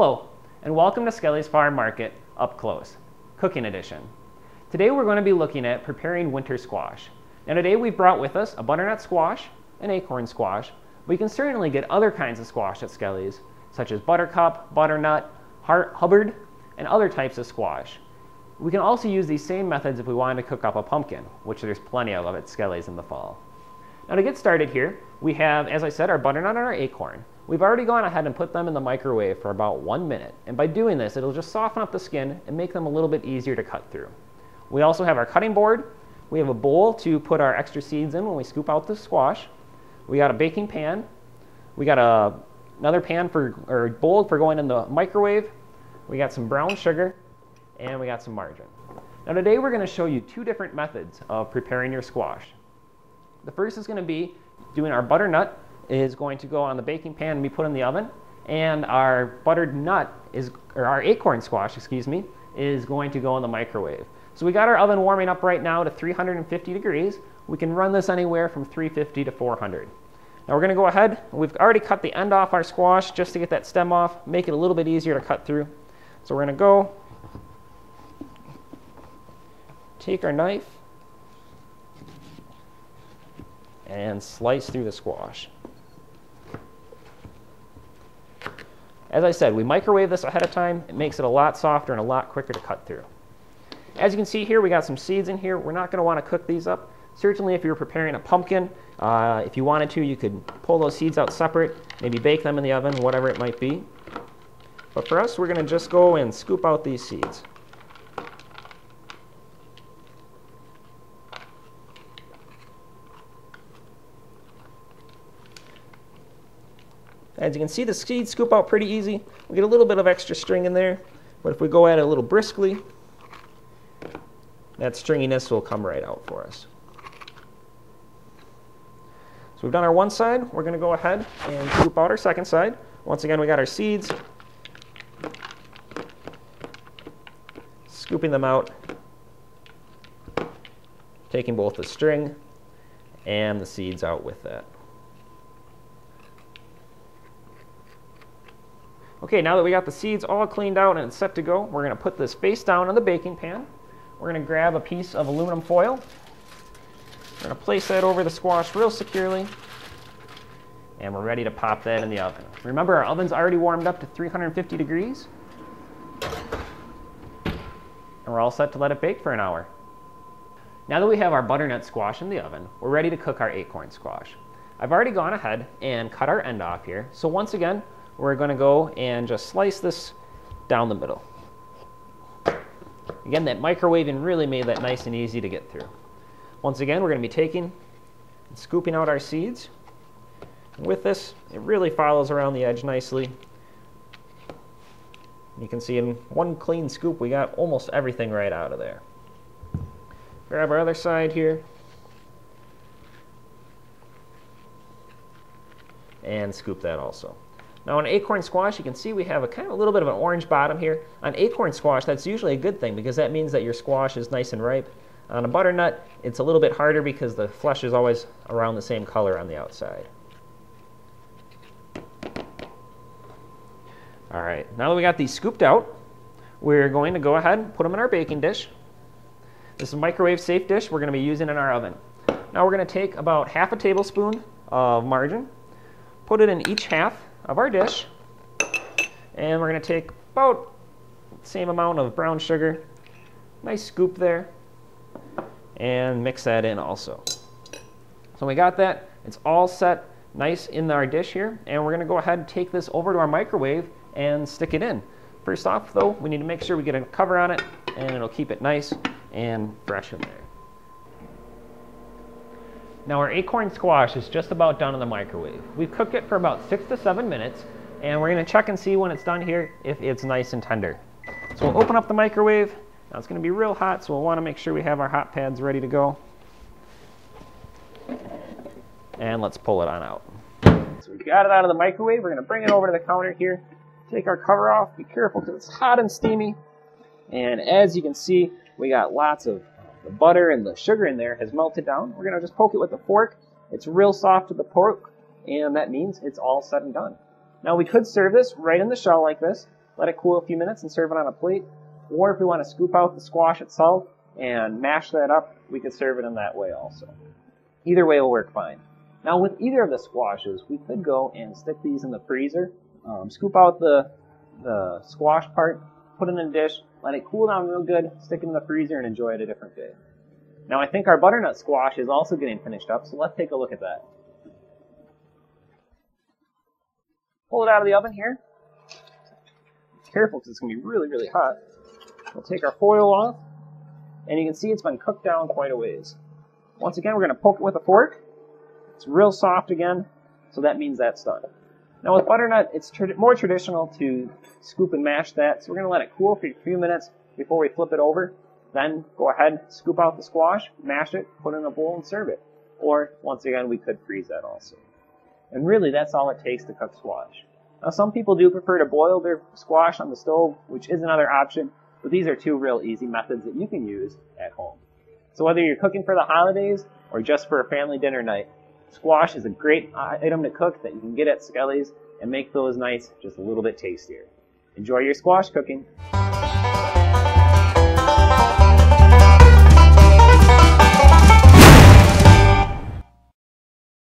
Hello, and welcome to Skelly's Farm Market Up Close, Cooking Edition. Today we're going to be looking at preparing winter squash. Now today we've brought with us a butternut squash, an acorn squash. We can certainly get other kinds of squash at Skelly's, such as buttercup, butternut, Hubbard, and other types of squash. We can also use these same methods if we wanted to cook up a pumpkin, which there's plenty of at Skelly's in the fall. Now to get started here, we have, as I said, our butternut and our acorn. We've already gone ahead and put them in the microwave for about 1 minute, and by doing this, it'll just soften up the skin and make them a little bit easier to cut through. We also have our cutting board. We have a bowl to put our extra seeds in when we scoop out the squash. We got a baking pan. We got another pan or bowl for going in the microwave. We got some brown sugar, and we got some margarine. Now today we're going to show you two different methods of preparing your squash. The first is going to be doing our butternut is going to go on the baking pan and be put in the oven, and our buttered nut or our acorn squash, excuse me, is going to go in the microwave. So we got our oven warming up right now to 350 degrees. We can run this anywhere from 350 to 400. Now we're going to go ahead. We've already cut the end off our squash just to get that stem off, make it a little bit easier to cut through. So we're going to go take our knife and slice through the squash. As I said, we microwave this ahead of time. It makes it a lot softer and a lot quicker to cut through. As you can see here, we got some seeds in here. We're not going to want to cook these up. Certainly if you're preparing a pumpkin, if you wanted to, you could pull those seeds out separate, maybe bake them in the oven, whatever it might be. But for us, we're going to just go and scoop out these seeds. As you can see, the seeds scoop out pretty easy. We get a little bit of extra string in there, but if we go at it a little briskly, that stringiness will come right out for us. So we've done our one side. We're going to go ahead and scoop out our second side. Once again, we got our seeds. Scooping them out, taking both the string and the seeds out with that. Okay, now that we got the seeds all cleaned out and it's set to go, we're going to put this face down on the baking pan. We're going to grab a piece of aluminum foil. We're going to place that over the squash real securely, and we're ready to pop that in the oven. Remember, our oven's already warmed up to 350 degrees, and we're all set to let it bake for an hour. Now that we have our butternut squash in the oven, we're ready to cook our acorn squash. I've already gone ahead and cut our end off here, so once again, we're going to go and just slice this down the middle. Again, that microwaving really made that nice and easy to get through. Once again, we're going to be taking and scooping out our seeds. And with this, it really follows around the edge nicely. You can see in one clean scoop, we got almost everything right out of there. Grab our other side here. And scoop that also. Now on acorn squash, you can see we have a little bit of an orange bottom here. On acorn squash, that's usually a good thing because that means that your squash is nice and ripe. On a butternut, it's a little bit harder because the flesh is always around the same color on the outside. All right, now that we got these scooped out, we're going to go ahead and put them in our baking dish. This is a microwave safe dish we're going to be using in our oven. Now we're going to take about half a tablespoon of margarine, put it in each half of our dish, and we're going to take about the same amount of brown sugar, nice scoop there, and mix that in also. So we got that. It's all set nice in our dish here, and we're going to go ahead and take this over to our microwave and stick it in. First off, though, we need to make sure we get a cover on it, and it'll keep it nice and fresh in there. Now our acorn squash is just about done in the microwave. We've cooked it for about 6 to 7 minutes, and we're going to check and see when it's done here if it's nice and tender. So we'll open up the microwave. Now it's going to be real hot, so we'll want to make sure we have our hot pads ready to go. And let's pull it on out. So we've got it out of the microwave. We're going to bring it over to the counter here. Take our cover off. Be careful because it's hot and steamy. And as you can see, we got lots of the butter and the sugar in there has melted down. We're going to just poke it with a fork. It's real soft to the pork, and that means it's all said and done. Now we could serve this right in the shell like this, let it cool a few minutes and serve it on a plate. Or if we want to scoop out the squash itself and mash that up, we could serve it in that way also. Either way will work fine. Now with either of the squashes, we could go and stick these in the freezer, scoop out the squash part, put it in a dish, let it cool down real good, stick it in the freezer, and enjoy it a different day. Now I think our butternut squash is also getting finished up, so let's take a look at that. Pull it out of the oven here. Careful because it's going to be really, really hot. We'll take our foil off, and you can see it's been cooked down quite a ways. Once again, we're going to poke it with a fork. It's real soft again, so that means that's done. Now with butternut, it's more traditional to scoop and mash that, so we're going to let it cool for a few minutes before we flip it over. Then go ahead, scoop out the squash, mash it, put it in a bowl, and serve it. Or, once again, we could freeze that also. And really, that's all it takes to cook squash. Now some people do prefer to boil their squash on the stove, which is another option, but these are two real easy methods that you can use at home. So whether you're cooking for the holidays or just for a family dinner night, squash is a great item to cook that you can get at Skelly's and make those nights just a little bit tastier. Enjoy your squash cooking.